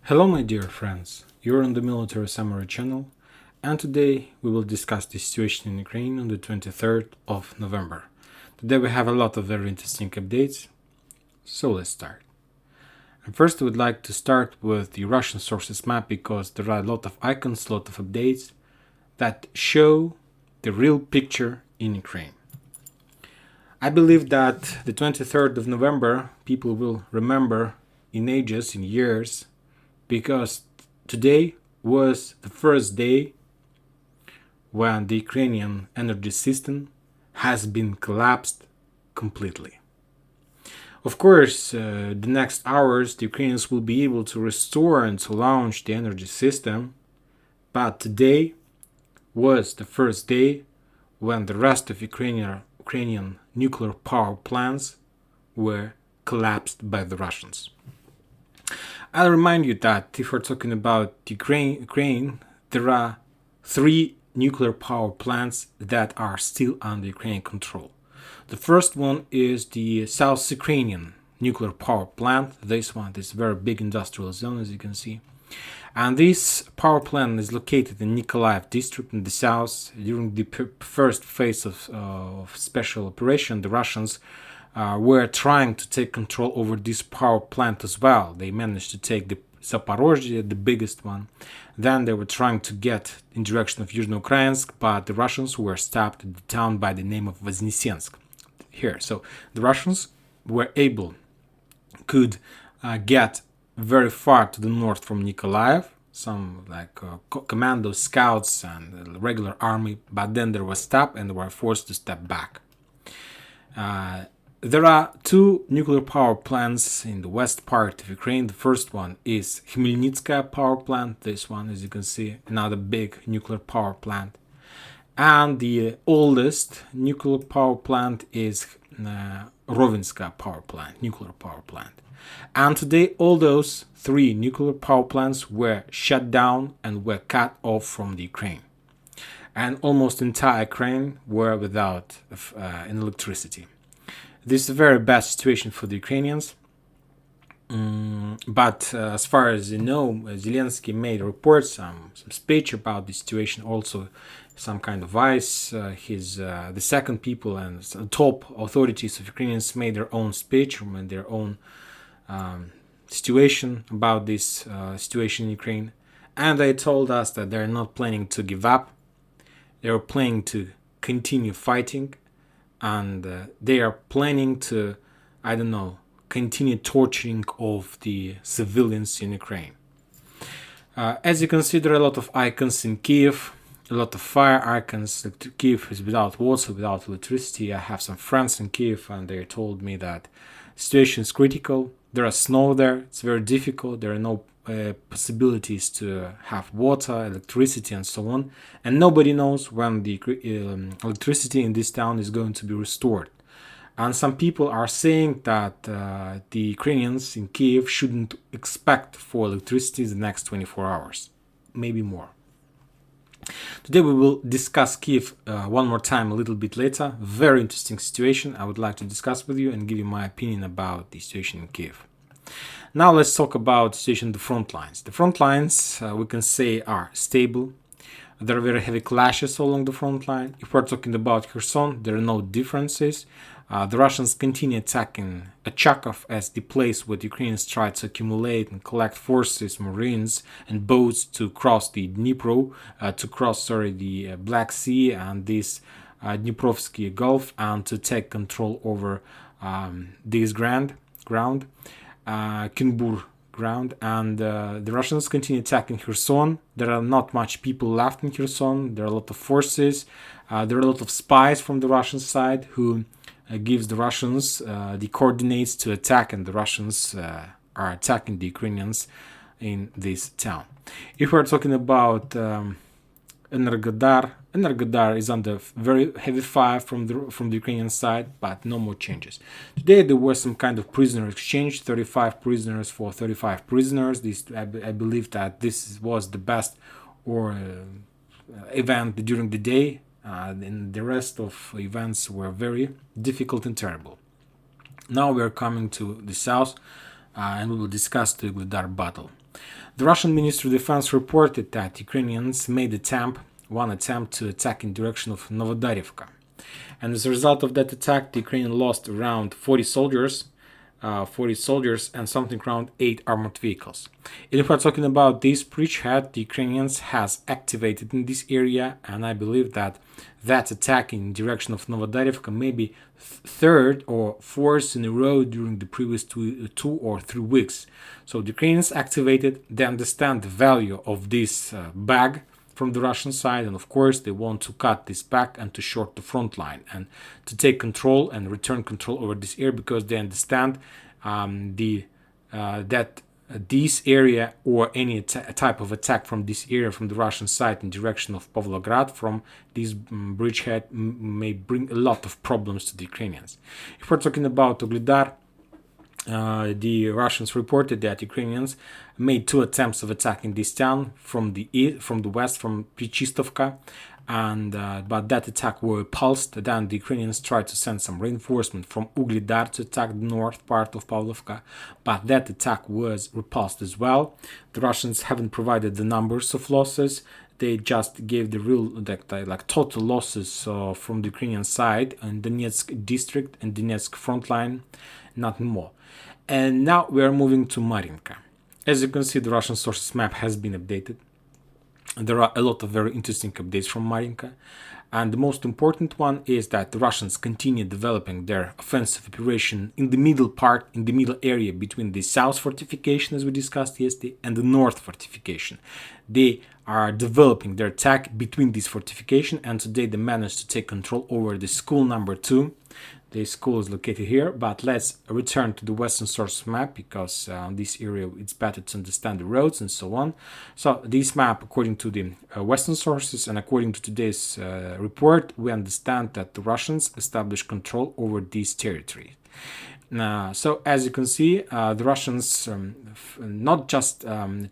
Hello, my dear friends. You're on the Military Summary channel, and today we will discuss the situation in Ukraine on the 23rd of November. Today we have a lot of very interesting updates, so let's start. And first, I would like to start with the Russian sources map because there are a lot of icons, a lot of updates that show the real picture in Ukraine. I believe that the 23rd of November people will remember in ages, in years, because today was the first day when the Ukrainian energy system has been collapsed completely. Of course, the next hours the Ukrainians will be able to restore and to launch the energy system, but today was the first day when the rest of Ukrainian nuclear power plants were collapsed by the Russians. I'll remind you that if we're talking about Ukraine, there are 3 nuclear power plants that are still under Ukrainian control. The first one is the South Ukrainian nuclear power plant. This one is a very big industrial zone, as you can see. And this power plant is located in Nikolaev district in the south. During the first phase of special operation, the Russians were trying to take control over this power plant as well. They managed to take the Zaporozhye, the biggest one. Then they were trying to get in direction of Yuzhno-Ukrainsk, but the Russians were stopped at the town by the name of Voznesensk. Here, so the Russians could get very far to the north from Nikolaev, some commando scouts and regular army, but then they were stopped and they were forced to step back. There are 2 nuclear power plants in the west part of Ukraine. The first one is Khmelnytskaya power plant. This one, as you can see, another big nuclear power plant. And the oldest nuclear power plant is Rovinska power plant, nuclear power plant. And today all those 3 nuclear power plants were shut down and were cut off from the Ukraine. And almost entire Ukraine were without electricity. This is a very bad situation for the Ukrainians. But as far as you know, Zelensky made a report, some speech about the situation, also some kind of advice. The second people and top authorities of Ukrainians made their own speech and their own situation about this situation in Ukraine. And they told us that they're not planning to give up. They're planning to continue fighting. And they are planning to, continue torturing of the civilians in Ukraine. As you can see, there are a lot of icons in Kyiv, a lot of fire icons. Kyiv is without water, without electricity. I have some friends in Kyiv and they told me that the situation is critical. There is snow there, it's very difficult, there are no possibilities to have water, electricity and so on, and nobody knows when the electricity in this town is going to be restored. And some people are saying that the Ukrainians in Kyiv shouldn't expect for electricity the next 24 hours, maybe more. Today we will discuss Kyiv one more time a little bit later. Very interesting situation I would like to discuss with you and give you my opinion about the situation in Kyiv. Now let's talk about the situation on the front lines. The front lines, we can say, are stable. There are very heavy clashes along the front line. If we're talking about Kherson, there are no differences. The Russians continue attacking Achakov as the place where the Ukrainians try to accumulate and collect forces, marines, and boats to cross the Dnipro, the Black Sea and this Dniprovsky Gulf, and to take control over this ground. Kinbur ground, and the Russians continue attacking Kherson. There are not much people left in Kherson. There are a lot of forces. There are a lot of spies from the Russian side who gives the Russians the coordinates to attack, and the Russians are attacking the Ukrainians in this town. If we're talking about Energodar is under very heavy fire from the Ukrainian side, but no more changes. Today there was some kind of prisoner exchange, 35 prisoners for 35 prisoners. I believe that this was the best event during the day, and the rest of events were very difficult and terrible. Now we are coming to the south, and we will discuss the Energodar battle. The Russian Ministry of Defense reported that Ukrainians made one attempt to attack in direction of Novodarivka. And as a result of that attack, the Ukrainians lost around 40 soldiers and something around 8 armored vehicles. And if we're talking about this bridgehead, the Ukrainians has activated in this area, and I believe that attack in direction of Novodarivka may be third or fourth in a row during the previous 2 or 3 weeks. So the Ukrainians activated, they understand the value of this bag from the Russian side, and of course they want to cut this back and to short the front line and to take control and return control over this area, because they understand that this area or any type of attack from this area from the Russian side in direction of Pavlograd from this bridgehead may bring a lot of problems to the Ukrainians. If we're talking about Ugledar, the Russians reported that Ukrainians made 2 attempts of attacking this town from the west, from Prechistovka, and but that attack was repulsed. Then the Ukrainians tried to send some reinforcement from Ugledar to attack the north part of Pavlovka, but that attack was repulsed as well. The Russians haven't provided the numbers of losses. They just gave the real total losses from the Ukrainian side in Donetsk district and Donetsk front line, not more. And now we are moving to Marinka. As you can see, the Russian sources map has been updated. There are a lot of very interesting updates from Marinka. And the most important one is that the Russians continue developing their offensive operation in the middle area between the south fortification, as we discussed yesterday, and the north fortification. They are developing their attack between this fortification, and today they managed to take control over the school number 2. The school is located here, but let's return to the western source map, because on this area it's better to understand the roads and so on. So this map, according to the western sources and according to today's report, we understand that the Russians established control over this territory. So as you can see, the Russians not just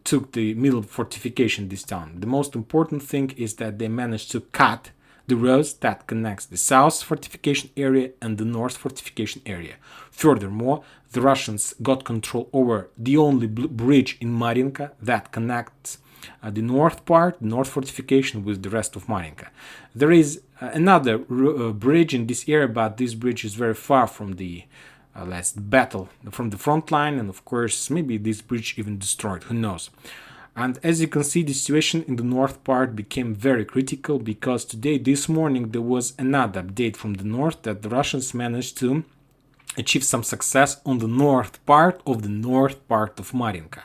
took the middle fortification this town. The most important thing is that they managed to cut the roads that connects the south fortification area and the north fortification area. Furthermore, the Russians got control over the only bridge in Marinka that connects the north fortification with the rest of Marinka. There is another bridge in this area, but this bridge is very far from the last battle, from the front line, and of course maybe this bridge even destroyed, who knows. And as you can see, the situation in the north part became very critical, because this morning, there was another update from the north that the Russians managed to achieve some success on the north part of Marinka.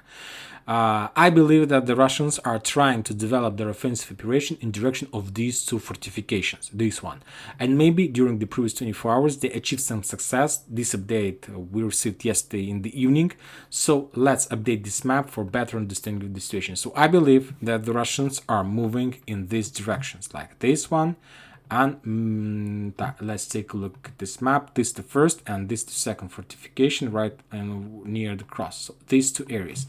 I believe that the Russians are trying to develop their offensive operation in direction of these 2 fortifications, this one. And maybe during the previous 24 hours, they achieved some success. This update we received yesterday in the evening. So let's update this map for better understanding of the situation. So I believe that the Russians are moving in these directions, like this one. And let's take a look at this map. This is the first and this is the second fortification, right and near the cross. So these 2 areas.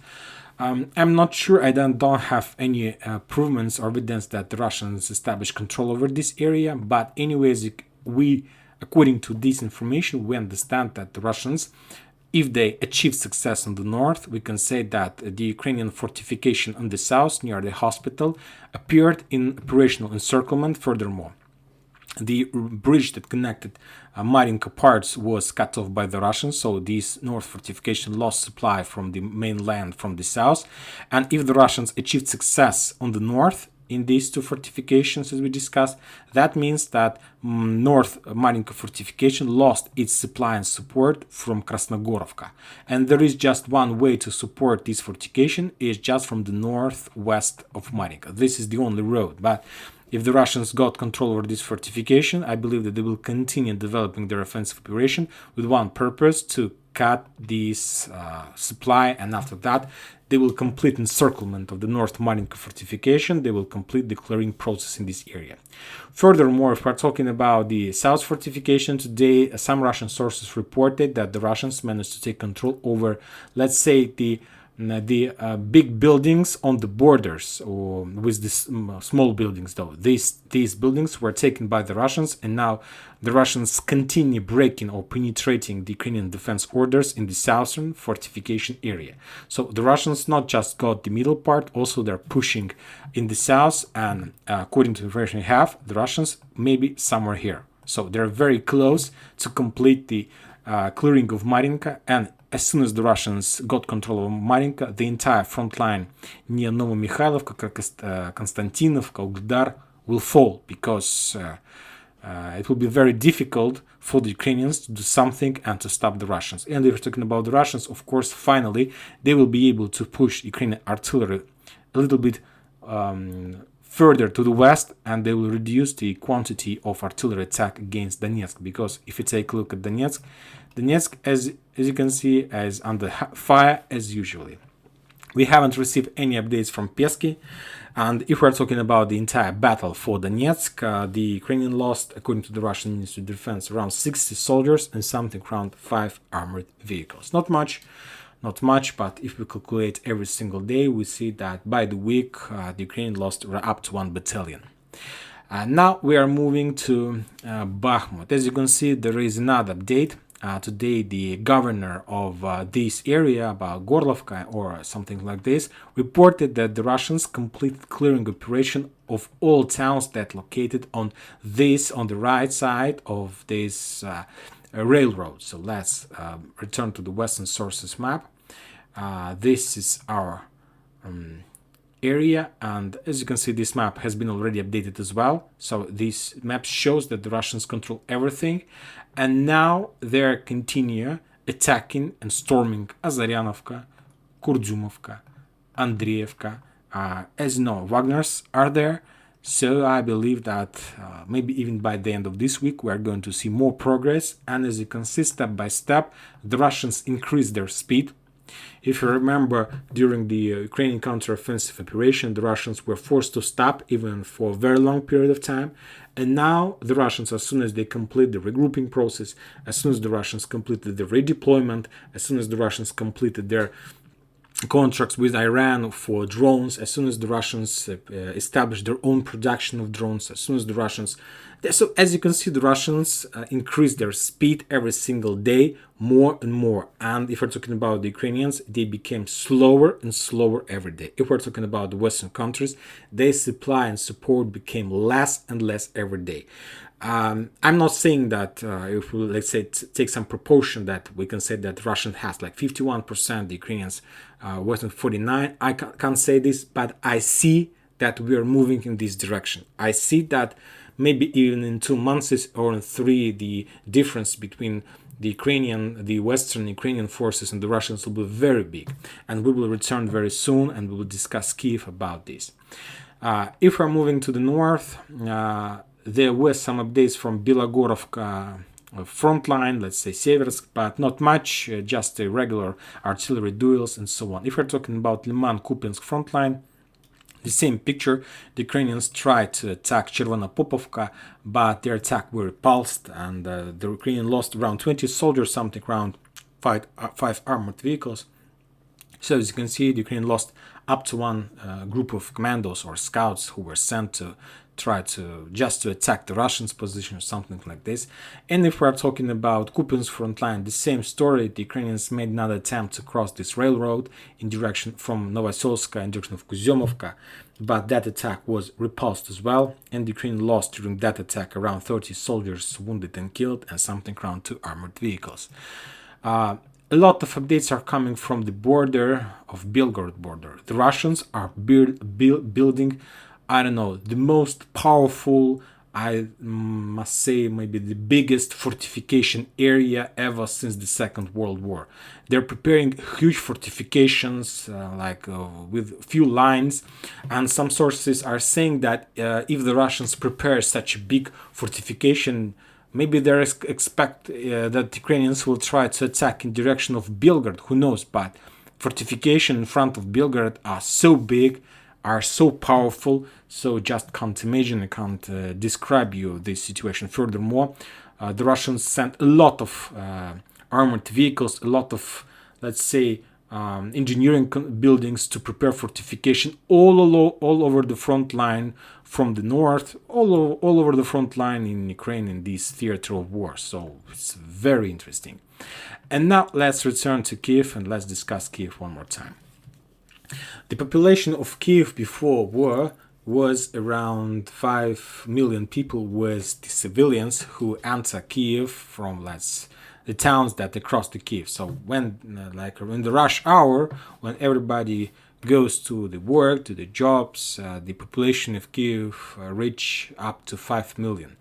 I'm not sure, I don't have any provements or evidence that the Russians established control over this area, but anyways, according to this information, we understand that the Russians, if they achieve success on the north, we can say that the Ukrainian fortification on the south, near the hospital, appeared in operational encirclement. Furthermore, the bridge that connected Marinka parts was cut off by the Russians, so this north fortification lost supply from the mainland from the south. And if the Russians achieved success on the north in these 2 fortifications, as we discussed, that means that north Marinka fortification lost its supply and support from Krasnogorovka. And there is just one way to support this fortification, is just from the northwest of Marinka. This is the only road, but if the Russians got control over this fortification, I believe that they will continue developing their offensive operation with one purpose, to cut this supply, and after that they will complete encirclement of the North Marinka fortification. They will complete the clearing process in this area. Furthermore, if we're talking about the south fortification, today some Russian sources reported that the Russians managed to take control over, let's say, the the big buildings on the borders, or with these small buildings. Though these buildings were taken by the Russians, and now the Russians continue breaking or penetrating the Ukrainian defense orders in the southern fortification area. So the Russians not just got the middle part, also they're pushing in the south, and according to the information we have, the Russians may be somewhere here. So they're very close to complete the clearing of Marinka, and as soon as the Russians got control of Marinka, the entire front line near Novomikhailivka, Konstantinovka, Uglidar will fall, because it will be very difficult for the Ukrainians to do something and to stop the Russians. And if we're talking about the Russians, of course, finally, they will be able to push Ukrainian artillery a little bit further to the west, and they will reduce the quantity of artillery attack against Donetsk. Because if you take a look at Donetsk, as you can see, is under fire as usually. We haven't received any updates from Pesky, and if we're talking about the entire battle for Donetsk, the Ukrainian lost, according to the Russian Ministry of Defense, around 60 soldiers and something around 5 armored vehicles. Not much, but if we calculate every single day, we see that by the week, the Ukraine lost up to 1 battalion. Now we are moving to Bakhmut. As you can see, there is another update. Today, the governor of this area, about Gorlovka or something like this, reported that the Russians completed clearing operation of all towns that located on the right side of this railroad. So let's return to the Western sources map. This is our area, and as you can see, this map has been already updated as well. So this map shows that the Russians control everything, and now they're continue attacking and storming Azaryanovka, Kurdyumovka, Andreevka. As you know, Wagners are there, so I believe that maybe even by the end of this week we are going to see more progress. And as you can see, step by step, the Russians increase their speed. If you remember, during the Ukrainian counteroffensive operation, the Russians were forced to stop even for a very long period of time. And now the Russians, as soon as they complete the regrouping process, as soon as the Russians completed the redeployment, as soon as the Russians completed their contracts with Iran for drones, as soon as the Russians established their own production of drones, as soon as the Russians... So as you can see, the Russians increase their speed every single day more and more. And if we're talking about the Ukrainians, they became slower and slower every day. If we're talking about the Western countries, their supply and support became less and less every day. I'm not saying that if we, let's say, take some proportion, that we can say that Russian has like 51%, the Ukrainians Western 49%. I can't say this, but I see that we are moving in this direction. I see that maybe even in 2 months or in 3, the difference between the Western Ukrainian forces and the Russians will be very big. And we will return very soon, and we will discuss Kyiv about this. If we're moving to the north, there were some updates from Bilogorovka front line, let's say Seversk, but not much, just regular artillery duels and so on. If we're talking about Liman-Kupiansk front line, the same picture. The Ukrainians tried to attack Chervonopopovka, but their attack were repulsed, and the Ukrainians lost around 20 soldiers, something around 5 armored vehicles. So as you can see, the Ukraine lost up to 1 group of commandos or scouts who were sent to try to attack the Russians' position or something like this. And if we're talking about Kupiansk front line, the same story. The Ukrainians made another attempt to cross this railroad in direction from Novoselska in direction of Kuzyomovka, but that attack was repulsed as well, and the Ukraine lost during that attack around 30 soldiers wounded and killed, and something around 2 armored vehicles. A lot of updates are coming from the border of Belgorod border. The Russians are building, I don't know, the most powerful, I must say maybe the biggest fortification area ever since the Second World War. They're preparing huge fortifications with few lines, and some sources are saying that if the Russians prepare such a big fortification, maybe they expect that the Ukrainians will try to attack in direction of Belgorod, who knows, but fortification in front of Belgorod are so big, are so powerful, so just can't imagine, I can't describe you this situation. Furthermore, the Russians sent a lot of armored vehicles, a lot of, let's say, engineering buildings to prepare fortification all over the front line from the north, all over the front line in Ukraine in this theater of war. So it's very interesting. And now let's return to Kyiv and let's discuss Kyiv one more time. The population of Kyiv before war was around 5 million people, with the civilians who enter Kyiv from the towns that they cross to Kyiv. So when in the rush hour, when everybody goes to the work, to the jobs, the population of Kyiv reach up to 5 million.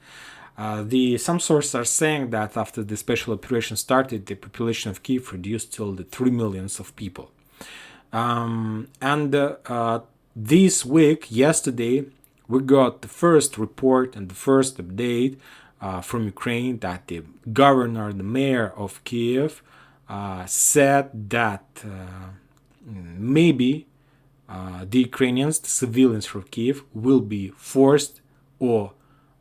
Some sources are saying that after the special operation started, the population of Kyiv reduced till the 3 millions of people. This week, yesterday, we got the first report and the first update from Ukraine that the governor, the mayor of Kyiv, said that maybe the Ukrainians, the civilians from Kyiv, will be forced, or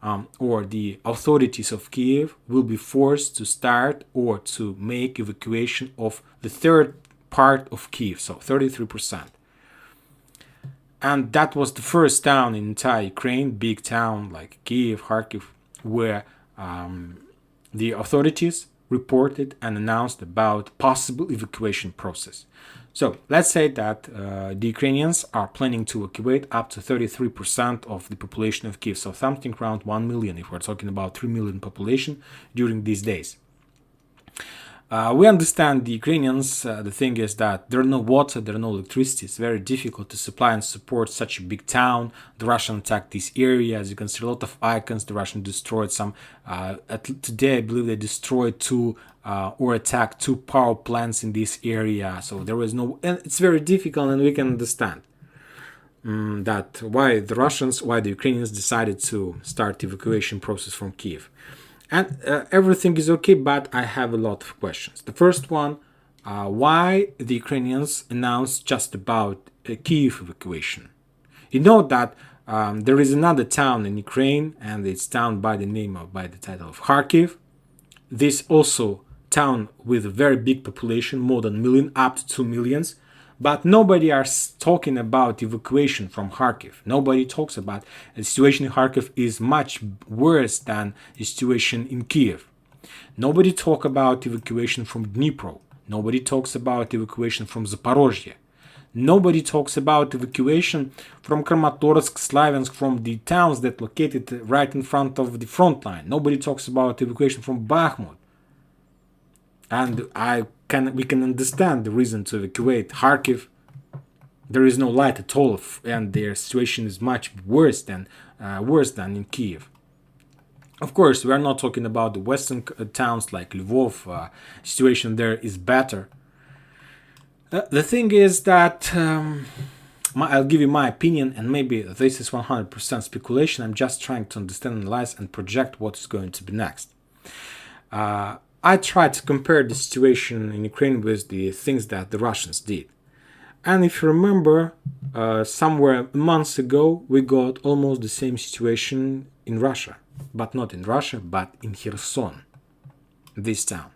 the authorities of Kyiv will be forced to start or to make evacuation of the third part of Kyiv, so 33%. And that was the first town in entire Ukraine, big town like Kyiv, Kharkiv, where the authorities reported and announced about possible evacuation process. So let's say that the Ukrainians are planning to evacuate up to 33% of the population of Kyiv, so something around 1 million if we're talking about 3 million population during these days. We understand the Ukrainians. The thing is that there are no water, there are no electricity. It's very difficult to supply and support such a big town. The Russians attacked this area. As you can see, a lot of icons. The Russians destroyed some. Today, I believe they destroyed or attacked 2 power plants in this area. So there was no. And it's very difficult, and we can understand that why the Ukrainians decided to start the evacuation process from Kyiv. And everything is okay, but I have a lot of questions. The first one, why the Ukrainians announced just about Kyiv evacuation? You know that there is another town in Ukraine, and it's town by the title of Kharkiv. This also town with a very big population, more than 1 million, up to 2 millions. But nobody is talking about evacuation from Kharkiv. Nobody talks about the situation in Kharkiv is much worse than the situation in Kyiv. Nobody talks about evacuation from Dnipro. Nobody talks about evacuation from Zaporozhye. Nobody talks about evacuation from Kramatorsk, Slaviansk, from the towns that located right in front of the front line. Nobody talks about evacuation from Bakhmut. And we can understand the reason to evacuate Kharkiv. There is no light at all, and their situation is much worse than in Kyiv. Of course, we are not talking about the western towns like Lvov. Situation there is better. The thing is that I'll give you my opinion, and maybe this is 100% speculation. I'm just trying to understand, analyze, and project what is going to be next. I tried to compare the situation in Ukraine with the things that the Russians did. And if you remember, somewhere months ago, we got almost the same situation in Russia. But not in Russia, but in Kherson, this town.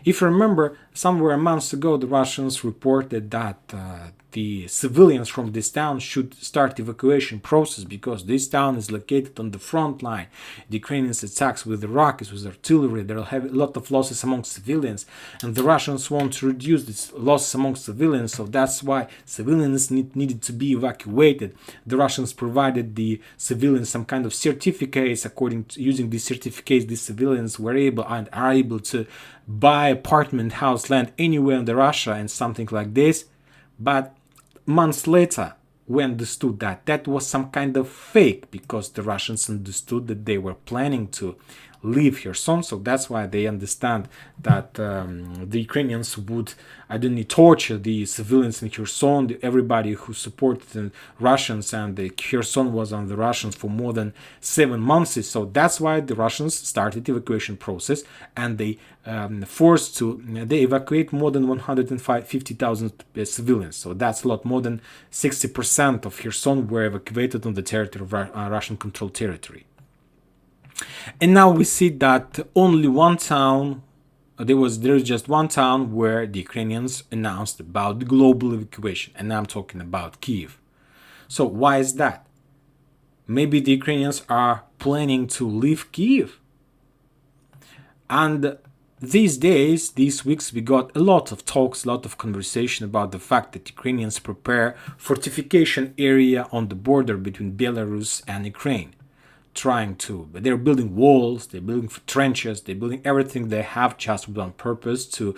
If you remember, somewhere months ago, the Russians reported that the civilians from this town should start evacuation process because this town is located on the front line. The Ukrainians attacks with the rockets, with artillery, there will have a lot of losses among civilians, and the Russians want to reduce this loss among civilians, so that's why civilians needed to be evacuated. The Russians provided the civilians some kind of certificates. Using these certificates, the civilians were able and are able to buy apartment, house, land anywhere in Russia and something like this. But months later, we understood that that was some kind of fake, because the Russians understood that they were planning to leave Kherson. So that's why they understand that the Ukrainians would, torture the civilians in Kherson, everybody who supported the Russians, and the Kherson was on the Russians for more than 7 months. So that's why the Russians started the evacuation process, and they they evacuate more than 150,000 civilians. So that's a lot. More than 60% of Kherson were evacuated on the territory of Russian-controlled territory. And now we see that only one town there is just one town where the Ukrainians announced about the global evacuation, and I'm talking about Kyiv. So why is that? Maybe the Ukrainians are planning to leave Kyiv. And these days, these weeks, we got a lot of talks, a lot of conversation about the fact that Ukrainians prepare fortification area on the border between Belarus and Ukraine. They're building walls, they're building trenches, they're building everything they have just on purpose to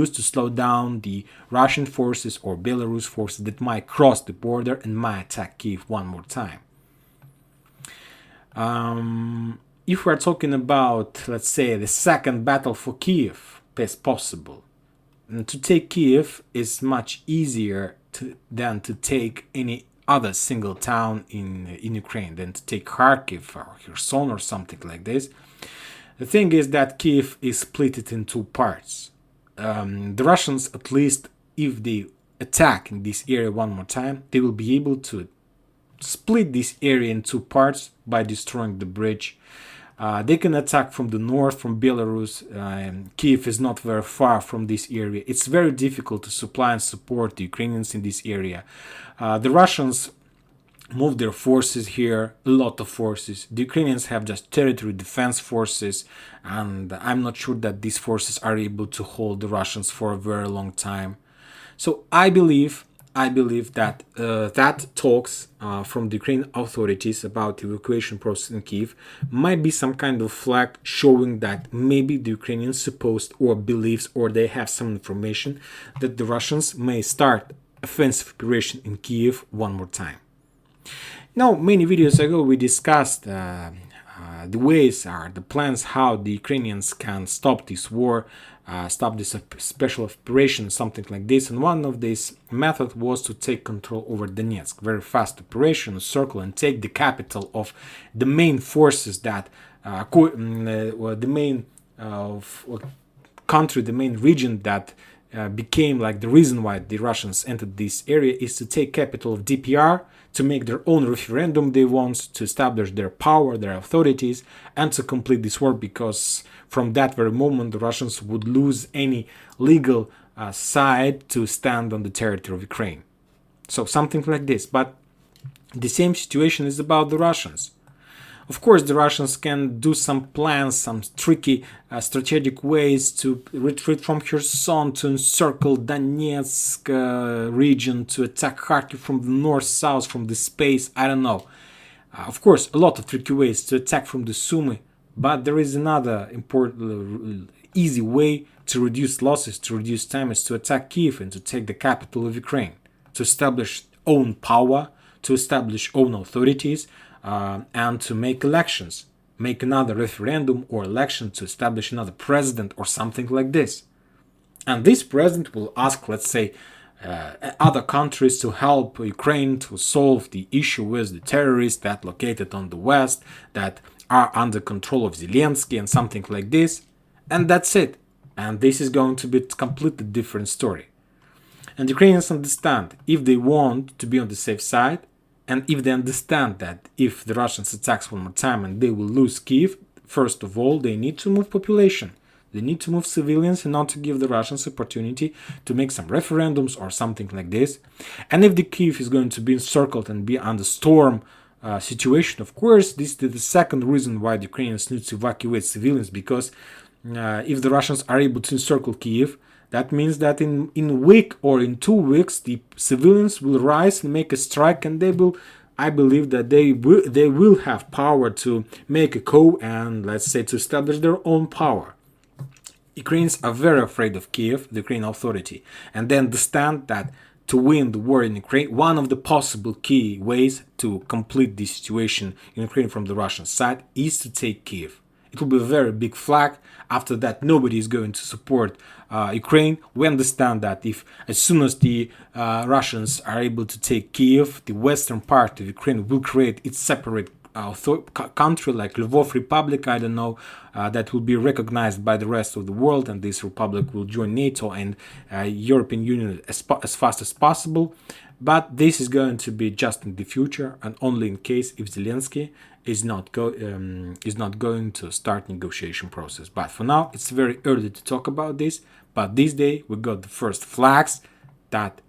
slow down the Russian forces or Belarus forces that might cross the border and might attack Kyiv one more time. If we're talking about, let's say, the second battle for Kyiv is possible, and to take Kyiv is much easier than to take any other single town in Ukraine, than to take Kharkiv or Kherson or something like this. The thing is that Kyiv is split in two parts. The Russians, at least if they attack in this area one more time, they will be able to split this area in two parts by destroying the bridge. They can attack from the north, from Belarus. Kyiv is not very far from this area. It's very difficult to supply and support the Ukrainians in this area. The Russians move their forces here, a lot of forces. The Ukrainians have just territory defense forces, and I'm not sure that these forces are able to hold the Russians for a very long time. So I believe that that talks from the Ukrainian authorities about the evacuation process in Kyiv might be some kind of flag showing that maybe the Ukrainians supposed or believes or they have some information that the Russians may start offensive operation in Kyiv one more time. Now, many videos ago we discussed the plans how the Ukrainians can stop this war, stop this special operation, something like this. And one of these methods was to take control over Donetsk. Very fast operation, circle, and take the capital of the main forces that, the main country, the main region that became like the reason why the Russians entered this area, is to take capital of DPR, to make their own referendum they want, to establish their power, their authorities, and to complete this war, because from that very moment the Russians would lose any legal side to stand on the territory of Ukraine. So something like this. But the same situation is about the Russians. Of course, the Russians can do some plans, some tricky strategic ways to retreat from Kherson, to encircle Donetsk region, to attack Kharkiv from the north, south, from the space, I don't know. Of course, a lot of tricky ways to attack from the Sumy, but there is another important, easy way to reduce losses, to reduce time, is to attack Kyiv and to take the capital of Ukraine, to establish own power, to establish own authorities, and to make elections, make another referendum or election to establish another president or something like this. And this president will ask, let's say, other countries to help Ukraine to solve the issue with the terrorists that located on the west, that are under control of Zelensky and something like this. And that's it. And this is going to be a completely different story. And Ukrainians understand, if they want to be on the safe side, and if they understand that if the Russians attacks one more time and they will lose Kyiv, first of all, they need to move population. They need to move civilians and not to give the Russians opportunity to make some referendums or something like this. And if the Kyiv is going to be encircled and be under storm situation, of course, this is the second reason why the Ukrainians need to evacuate civilians, because if the Russians are able to encircle Kyiv, that means that in a week or in 2 weeks, the civilians will rise and make a strike, and I believe that they will have power to make a coup and, let's say, to establish their own power. Ukrainians are very afraid of Kyiv, the Ukrainian authority, and they understand that to win the war in Ukraine, one of the possible key ways to complete this situation in Ukraine from the Russian side is to take Kyiv. It will be a very big flag. After that, nobody is going to support Ukraine. We understand that if, as soon as the Russians are able to take Kyiv, the western part of Ukraine will create its separate country like Lvov Republic, I don't know, that will be recognized by the rest of the world, and this republic will join NATO and European Union as fast as possible. But this is going to be just in the future, and only in case if Zelensky is not going to start negotiation process. But for now, it's very early to talk about this. But this day we got the first flags that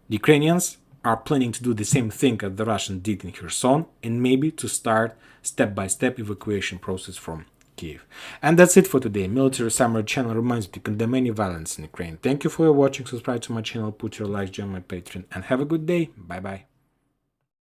the Ukrainians are planning to do the same thing as the Russians did in Kherson, and maybe to start step-by-step evacuation process from Kyiv. And that's it for today. Military Summary channel reminds you to condemn any violence in Ukraine. Thank you for watching. Subscribe to my channel, put your likes, join my Patreon, and have a good day. Bye bye.